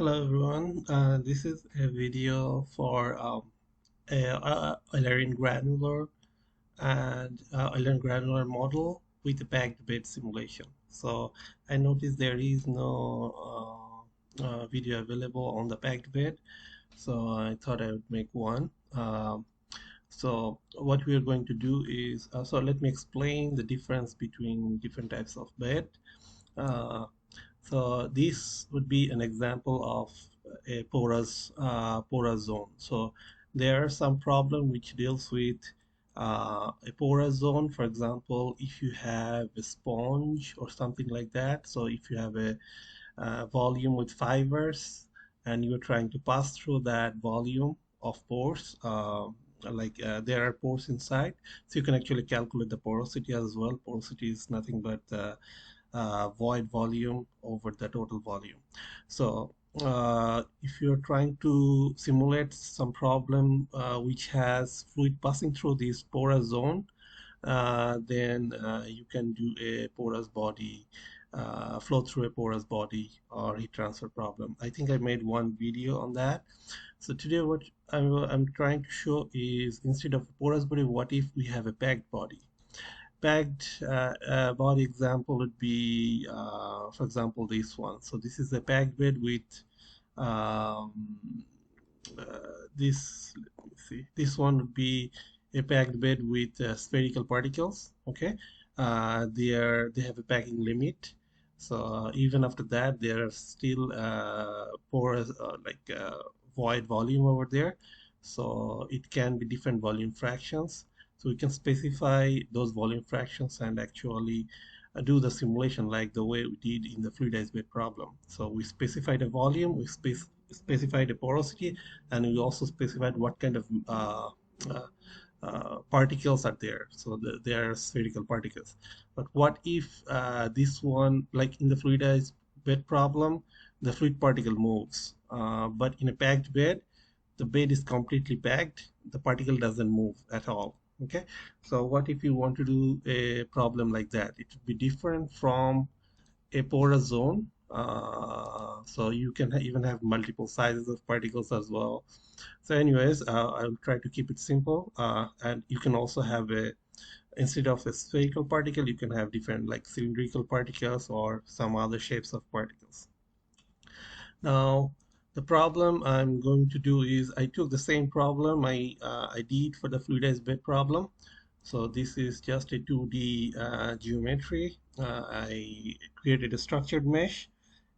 Hello everyone, this is a video for Eulerian Granular and Eulerian Granular model with a packed bed simulation. So I noticed there is no video available on the packed bed, so I thought I would make one. So what we are going to do is, so let me explain the difference between different types of bed. Uh, so this would be an example of a porous zone. So there are some problem which deals with a porous zone. For example, if you have a sponge or something like that. So if you have a volume with fibers and you're trying to pass through that volume of pores, there are pores inside, so you can actually calculate the porosity as well. Porosity is nothing but void volume over the total volume. So if you're trying to simulate some problem which has fluid passing through this porous zone, then you can do a porous body, flow through a porous body or heat transfer problem. I think I made one video on that. So today what I'm trying to show is, instead of a porous body, what if we have a packed body? Packed body example would be, for example, this one. So this is a packed bed with um, let me see, this one would be a packed bed with spherical particles. Okay, they have a packing limit. So even after that, there are still porous, void volume over there. So it can be different volume fractions. So we can specify those volume fractions and actually do the simulation like the way we did in the fluidized bed problem. So we specified a volume, we specified a porosity, and we also specified what kind of uh, particles are there. So they are spherical particles. But what if this one, like in the fluidized bed problem, the fluid particle moves, but in a packed bed, the bed is completely packed, the particle doesn't move at all. Okay, so what if you want to do a problem like that? It would be different from a porous zone. So you can even have multiple sizes of particles as well. So anyways, I'll try to keep it simple. And you can also have instead of a spherical particle, you can have different like cylindrical particles or some other shapes of particles. Now, the problem I'm going to do is, I took the same problem I did for the fluidized bed problem. So this is just a 2D geometry. I created a structured mesh,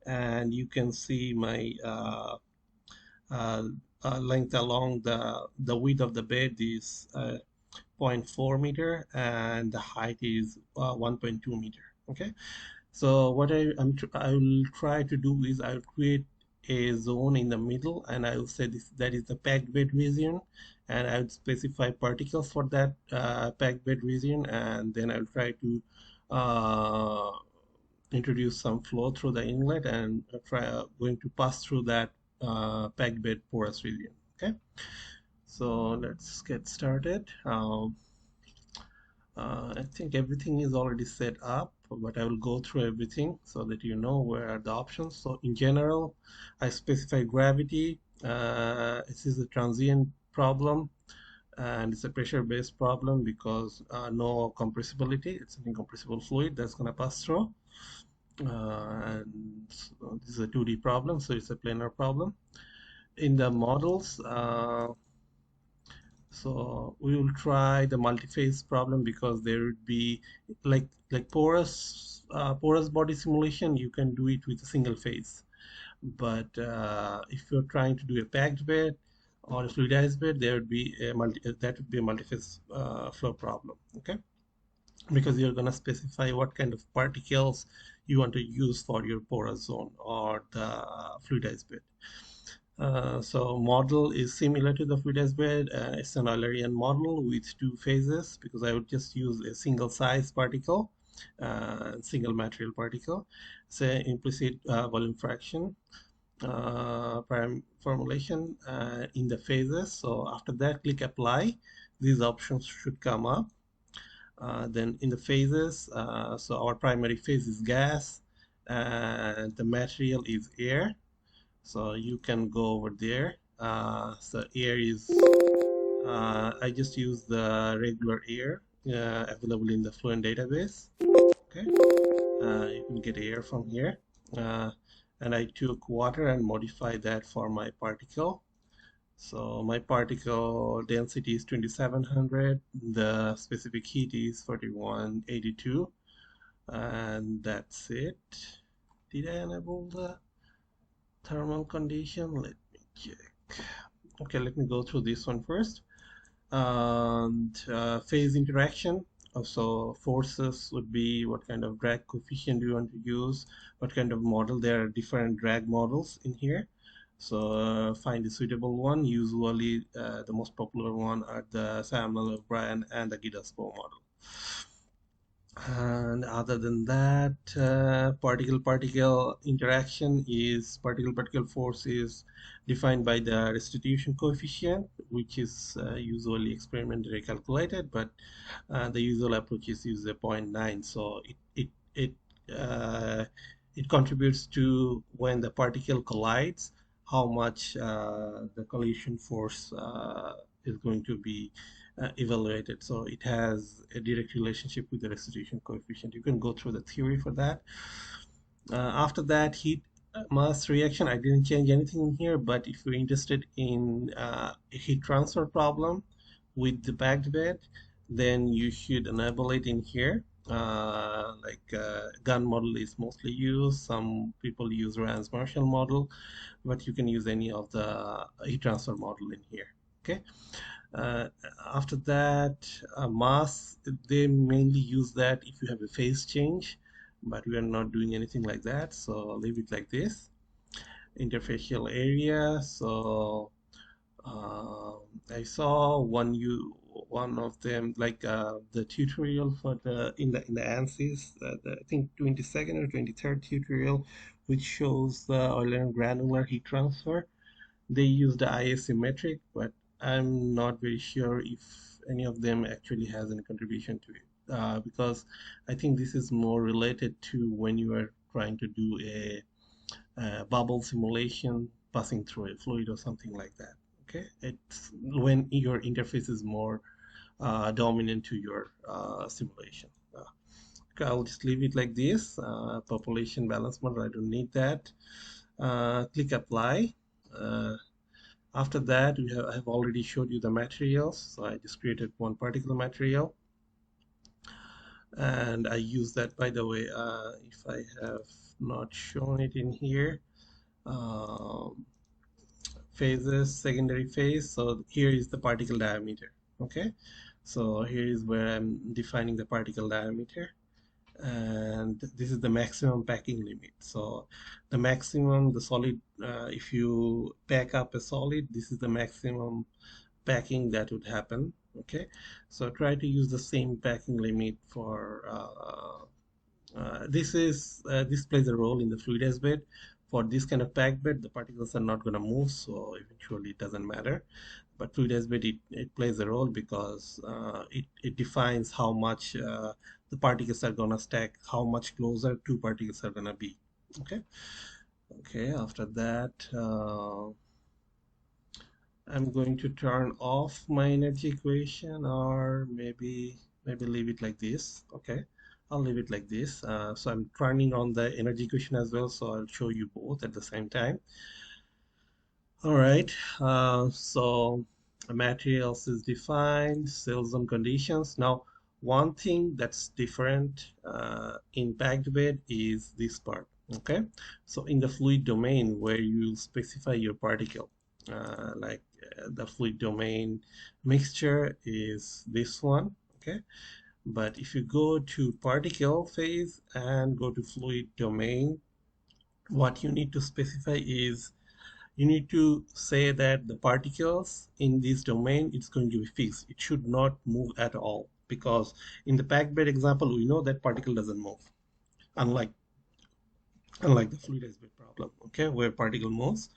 and you can see my uh, length along the width of the bed is 0.4 meter, and the height is 1.2 meter. Okay, so what I will try to do is, I'll create a zone in the middle, and I will say that is the packed bed region, and I would specify particles for that packed bed region, and then I'll try to uh, introduce some flow through the inlet and try going to pass through that packed bed porous region. Okay, so let's get started. I think everything is already set up, but I will go through everything so that you know where are the options. So in general, I specify gravity. This is a transient problem, and it's a pressure-based problem because no compressibility. It's an incompressible fluid that's going to pass through. And so this is a 2D problem, so it's a planar problem. In the models, so we will try the multi-phase problem because there would be like porous body simulation. You can do it with a single phase, but if you're trying to do a packed bed or a fluidized bed, there would be that would be a multi-phase flow problem. Okay, because you're going to specify what kind of particles you want to use for your porous zone or the fluidized bed. So model is similar to the fluidized bed. It's an Eulerian model with two phases, because I would just use a single size particle, single material particle. Say implicit volume fraction formulation in the phases. So after that, click apply. These options should come up. Then in the phases, so our primary phase is gas, and the material is air. So you can go over there. So air is, I just use the regular air available in the Fluent database. Okay, you can get air from here. Uh, and I took water and modified that for my particle. So my particle density is 2700. The specific heat is 4182. And that's it. Did I enable the thermal condition? Let me check. Okay, let me go through this one first. And phase interaction. So forces would be what kind of drag coefficient do you want to use, what kind of model. There are different drag models in here. So find a suitable one. Usually the most popular one are the Samuel O'Brien and the Gidasco model. And other than that, particle-particle interaction is particle-particle force is defined by the restitution coefficient, which is usually experimentally calculated, but the usual approach is use a zero point 0.9. So uh, it contributes to when the particle collides, how much the collision force is going to be evaluated. So it has a direct relationship with the restitution coefficient. You can go through the theory for that. After that, heat mass reaction, I didn't change anything in here, but if you're interested in a heat transfer problem with the packed bed, then you should enable it in here. Gun model is mostly used. Some people use Rand's Marshall model, but you can use any of the heat transfer model in here. Okay. Uh, After that, mass, they mainly use that if you have a phase change, but we are not doing anything like that, so I'll leave it like this. Interfacial area, so I saw one of them, like the tutorial for the in the ANSYS, I think 22nd or 23rd tutorial, which shows the Eulerian granular heat transfer. They use the isometric, but I'm not very sure if any of them actually has any contribution to it, because I think this is more related to when you are trying to do a bubble simulation passing through a fluid or something like that. Okay, it's when your interface is more dominant to your simulation. Okay, I'll just leave it like this. Population balance model, I don't need that. Click apply. Uh, After that, I have already showed you the materials. So I just created one particle material. And I use that, by the way, if I have not shown it in here. Um, Phases, secondary phase. So here is the particle diameter. Okay. So here is where I'm defining the particle diameter. And this is the maximum packing limit. So the maximum, the solid, if you pack up a solid, this is the maximum packing that would happen. Okay, so try to use the same packing limit for this plays a role in the fluidized bed. For this kind of packed bed, the particles are not going to move, so eventually it doesn't matter. But fluidized bed, it plays a role because it defines how much the particles are going to stack, how much closer two particles are going to be. Okay. Okay. After that, I'm going to turn off my energy equation, or maybe leave it like this. Okay, I'll leave it like this. So I'm turning on the energy equation as well, so I'll show you both at the same time. All right, so materials is defined, cells and conditions. Now, one thing that's different in packed bed is this part. Okay, so in the fluid domain where you specify your particle, the fluid domain mixture is this one. Okay, but if you go to particle phase and go to fluid domain, what you need to specify is you need to say that the particles in this domain is going to be fixed. It should not move at all, because in the packed bed example, we know that particle doesn't move, unlike the fluidized bed problem, okay, where particle moves.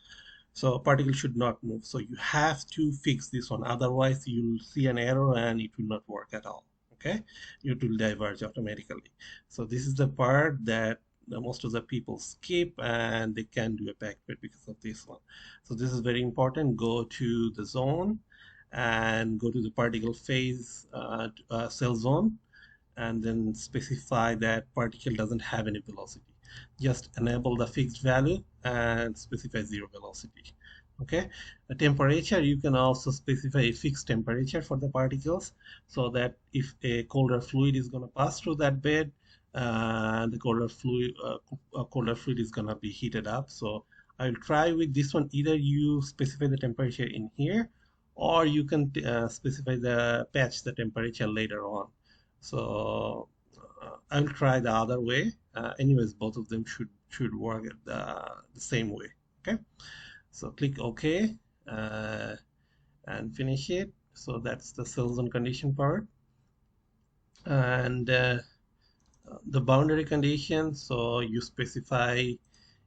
So particle should not move. So you have to fix this one. Otherwise, you'll see an error and it will not work at all. Okay, it will diverge automatically. So this is the part that most of the people skip, and they can do a packed bed because of this one. So this is very important. Go to the zone and go to the particle phase cell zone, and then specify that particle doesn't have any velocity. Just enable the fixed value and specify zero velocity. Okay, the temperature, you can also specify a fixed temperature for the particles, so that if a colder fluid is going to pass through that bed, the colder fluid is going to be heated up. So I'll try with this one. Either you specify the temperature in here, or you can specify the patch the temperature later on. So I'll try the other way. Anyways, both of them should work the same way. Okay, so click OK and finish it. So that's the cell zone condition part. And the boundary condition, so you specify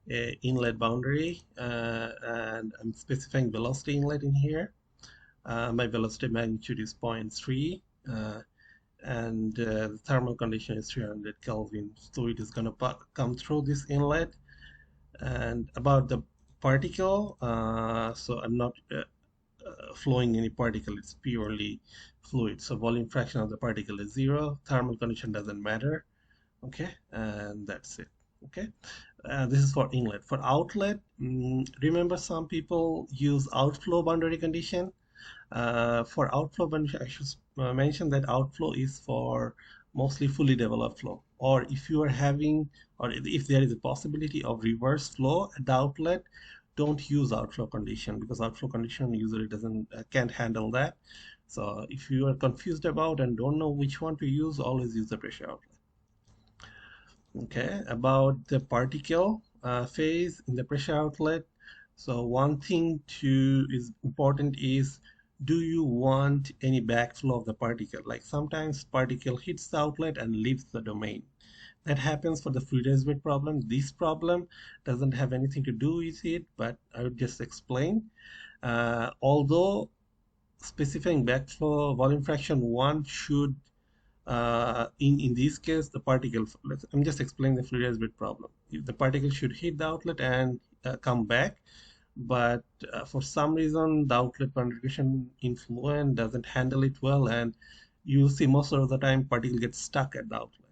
a inlet boundary, and I'm specifying velocity inlet in here. My velocity magnitude is 0.3. And the thermal condition is 300 Kelvin. So it is going to come through this inlet. And about the particle, so I'm not flowing any particle, it's purely fluid. So volume fraction of the particle is 0. Thermal condition doesn't matter. Okay, and that's it. Okay, this is for inlet. For outlet, remember some people use outflow boundary condition. For outflow, I should mention that outflow is for mostly fully developed flow. Or if you are having, or if there is a possibility of reverse flow at the outlet, don't use outflow condition, because outflow condition usually can't handle that. So if you are confused about and don't know which one to use, always use the pressure outlet. Okay, about the particle phase in the pressure outlet. So one thing is important is, do you want any backflow of the particle? Like sometimes particle hits the outlet and leaves the domain. That happens for the fluidized bed problem. This problem doesn't have anything to do with it, but I would just explain. Although specifying backflow volume fraction 1 should in this case, the particle, I'm just explaining the fluidized bed problem. If the particle should hit the outlet and come back, but for some reason the outlet configuration in Fluent doesn't handle it well, and you see most of the time particle gets stuck at the outlet.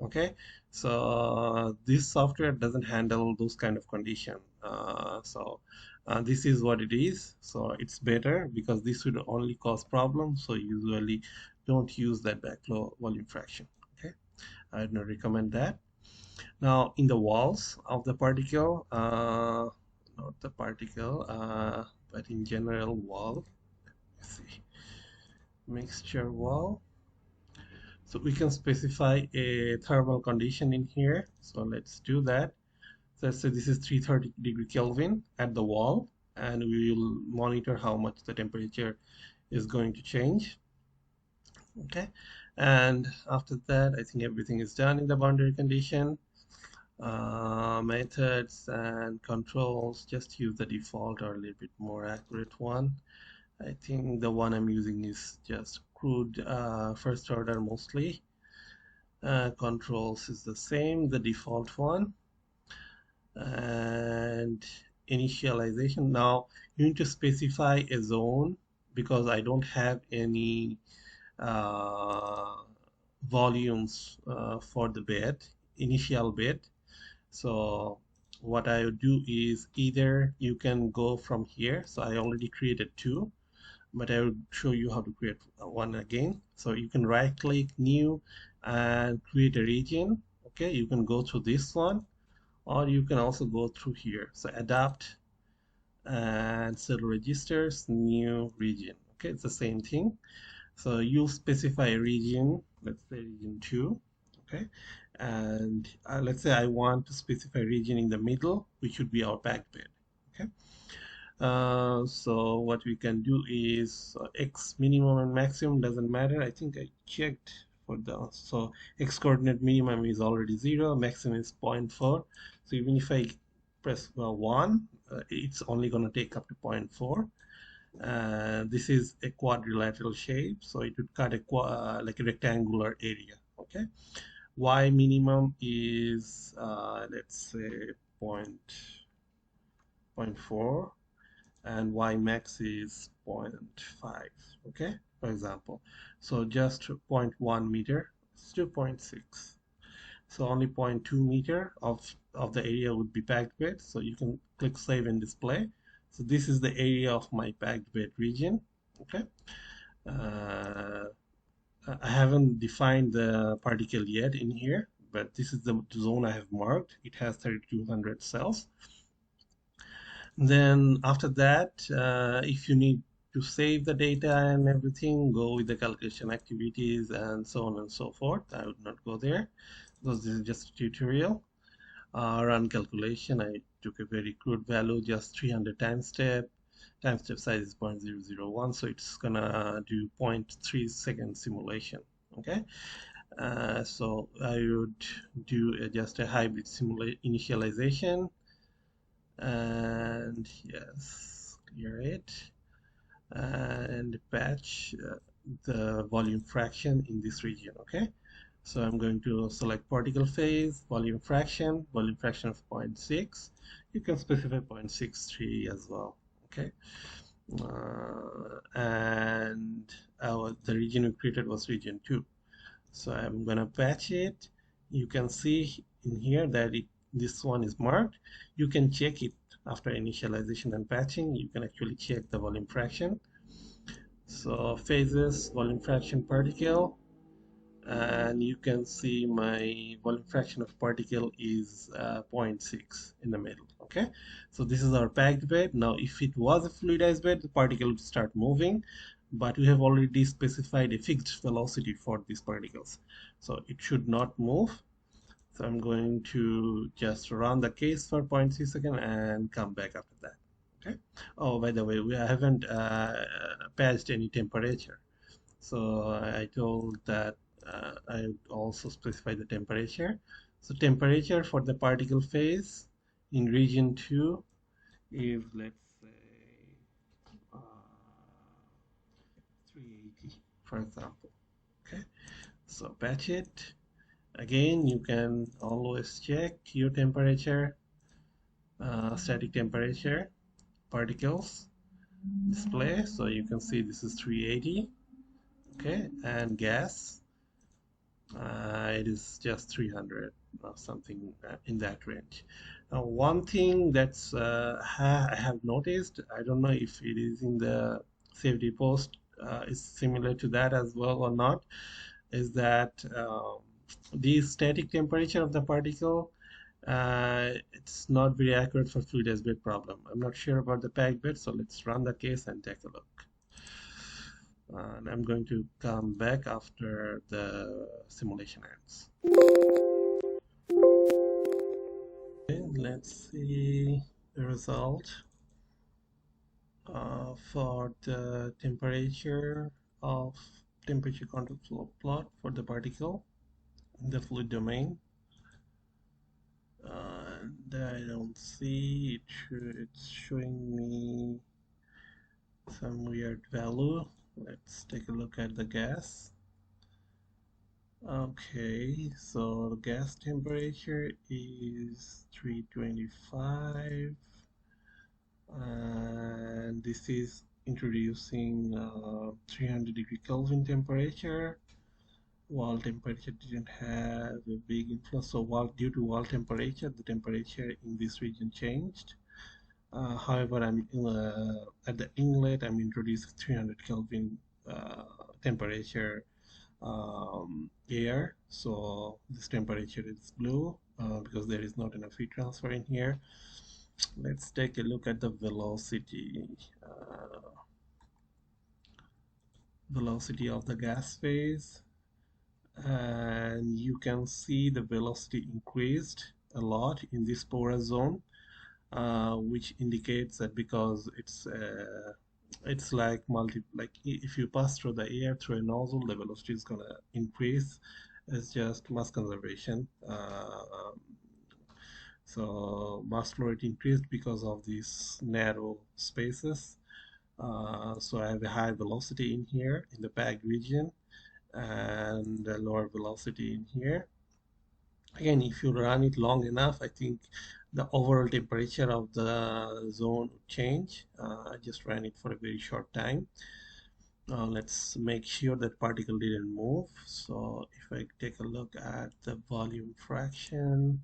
Okay, so this software doesn't handle those kind of condition. This is what it is. So it's better, because this would only cause problems. So usually don't use that backflow volume fraction. Okay, I would not recommend that. Now in the walls of the particle, not the particle, but in general wall, let's see, mixture wall. So we can specify a thermal condition in here. So let's do that. So let's say this is 330 Kelvin at the wall, and we will monitor how much the temperature is going to change. Okay, and after that, I think everything is done in the boundary condition. Methods and controls, just use the default or a little bit more accurate one. I think the one I'm using is just crude first order mostly. Controls is the same, the default one. And initialization, now you need to specify a zone, because I don't have any volumes for the bed, initial bed. So what I would do is, either you can go from here. So I already created 2, but I will show you how to create one again. So you can right click new and create a region. Okay, you can go through this one, or you can also go through here. So adapt and set registers, new region. Okay, it's the same thing. So you'll specify a region, let's say region 2. Okay, and let's say I want to specify a region in the middle, which would be our back bed. Okay, so what we can do is x minimum and maximum doesn't matter. I think I checked for the, so x coordinate minimum is already 0, maximum is 0.4. So even if I press 1, it's only going to take up to 0.4. This is a quadrilateral shape, so it would cut a like a rectangular area. Okay, Y minimum is let's say point 0.4, and Y max is zero point 0.5. Okay, for example. So just 0.1 meter is 2.6. So only 0.2 meter of the area would be packed bed. So you can click save and display. So this is the area of my packed bed region. Okay. Uh, I haven't defined the particle yet in here, but this is the zone I have marked. It has 3200 cells. Then after that, if you need to save the data and everything, go with the calculation activities and so on and so forth. I would not go there because this is just a tutorial. Run calculation. I took a very crude value, just 300 time step. Time step size is 0.001, so it's gonna do 0.3 second simulation. Okay, so I would do just a hybrid initialization, and yes, clear it, and patch the volume fraction in this region. Okay, so I'm going to select particle phase, volume fraction of zero point 0.6. You can specify 0.63 as well. Okay, and the region we created was region 2. So I'm gonna patch it. You can see in here that this one is marked. You can check it after initialization and patching. You can actually check the volume fraction. So phases, volume fraction, particle, and you can see my volume fraction of particle is 0.6 in the middle. Okay, so this is our packed bed. Now if it was a fluidized bed, the particle would start moving, but we have already specified a fixed velocity for these particles, so it should not move. So I'm going to just run the case for 0.3 seconds and come back after that. Okay, oh, by the way, we haven't patched any temperature. So I told that I would also specify the temperature. So temperature for the particle phase in region 2 is, let's say, uh, 380, for example. Okay, so patch it. Again, you can always check your temperature, static temperature, particles, display. So you can see this is 380. Okay, and gas. It is just 300 or something in that range. Now, one thing that's I have noticed, I don't know if it is in the safety post, is similar to that as well or not, is that the static temperature of the particle, it's not very accurate for fluidized bed problem. I'm not sure about the packed bed, so let's run the case and take a look. And I'm going to come back after the simulation ends. Okay, let's see the result for the temperature control flow plot for the particle in the fluid domain. And I don't see it. It's showing me some weird value. Let's take a look at the gas. Okay, so the gas temperature is 325, and this is introducing 300 degree Kelvin temperature. Wall temperature didn't have a big influence, so due to wall temperature, the temperature in this region changed. However, at the inlet, I'm introducing 300 Kelvin temperature air, so this temperature is blue because there is not enough heat transfer in here. Let's take a look at the velocity of the gas phase, and you can see the velocity increased a lot in this porous zone, which indicates that because it's like if you pass through the air through a nozzle, the velocity is gonna increase. It's just mass conservation. So mass flow rate increased because of these narrow spaces. So I have a high velocity in here in the packed region and a lower velocity in here. Again, if you run it long enough, I think the overall temperature of the zone would change. I just ran it for a very short time. Let's make sure that particle didn't move. So if I take a look at the volume fraction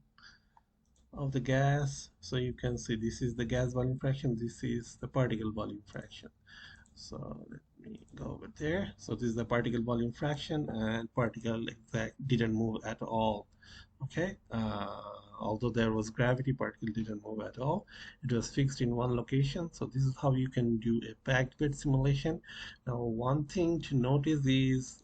of the gas, so you can see this is the gas volume fraction, this is the particle volume fraction. So let me go over there. So this is the particle volume fraction, and particle exact didn't move at all. Okay, although there was gravity, particle didn't move at all. It was fixed in one location. So this is how you can do a packed bed simulation. Now, one thing to notice is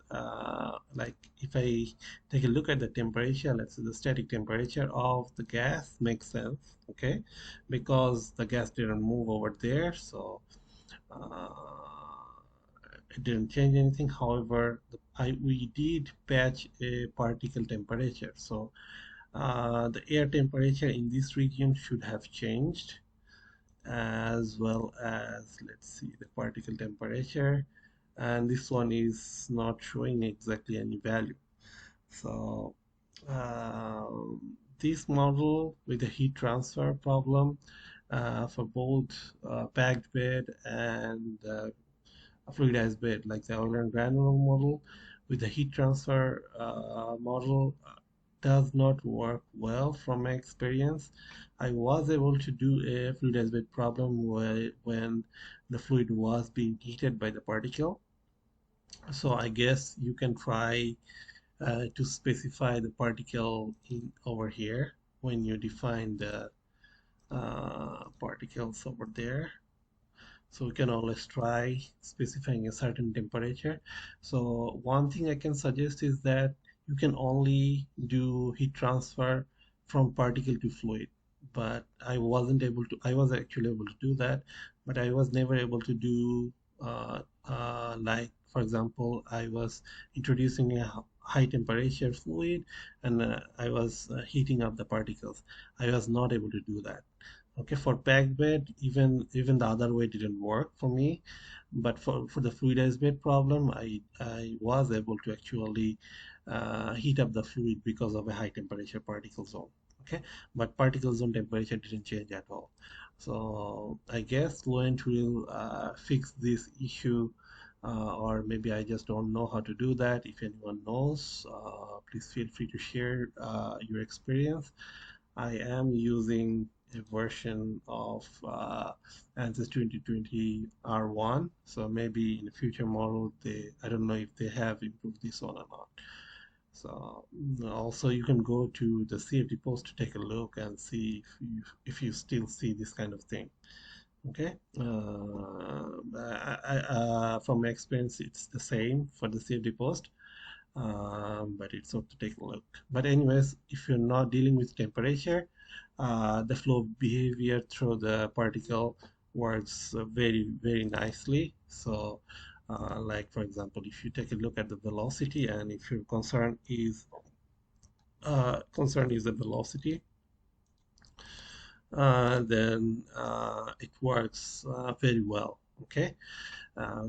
like if I take a look at the temperature, let's say the static temperature of the gas makes sense, okay, because the gas didn't move over there. So it didn't change anything. However, we did patch a particle temperature. So the air temperature in this region should have changed, as well as, let's see, the particle temperature. And this one is not showing exactly any value. So uh, this model with the heat transfer problem for both packed bed and a fluidized bed, like the Euler and Granular model with the heat transfer model does not work well from my experience. I was able to do a fluidized bed problem when the fluid was being heated by the particle. So I guess you can try to specify the particle in over here when you define the particles over there. So we can always try specifying a certain temperature. So one thing I can suggest is that you can only do heat transfer from particle to fluid. But I was actually able to do that, but I was never able to do like, for example, I was introducing a high temperature fluid and I was heating up the particles. I was not able to do that. Okay, for packed bed, even the other way didn't work for me. But for the fluidized bed problem, I was able to actually heat up the fluid because of a high temperature particle zone. Okay, but particle zone temperature didn't change at all. So I guess Fluent will fix this issue, or maybe I just don't know how to do that. If anyone knows, please feel free to share your experience. I am using a version of ANSYS 2020 R1, so maybe in the future model I don't know if they have improved this one or not. So also you can go to the CFD post to take a look and see if you still see this kind of thing. Okay, from my experience, it's the same for the CFD post, but it's up to take a look. But anyways, if you're not dealing with temperature, the flow behavior through the particle works very nicely. So like for example, if you take a look at the velocity, and if your concern is the velocity, then it works very well. Okay,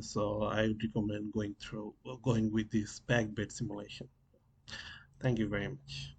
so I would recommend going with this packed bed simulation. Thank you very much.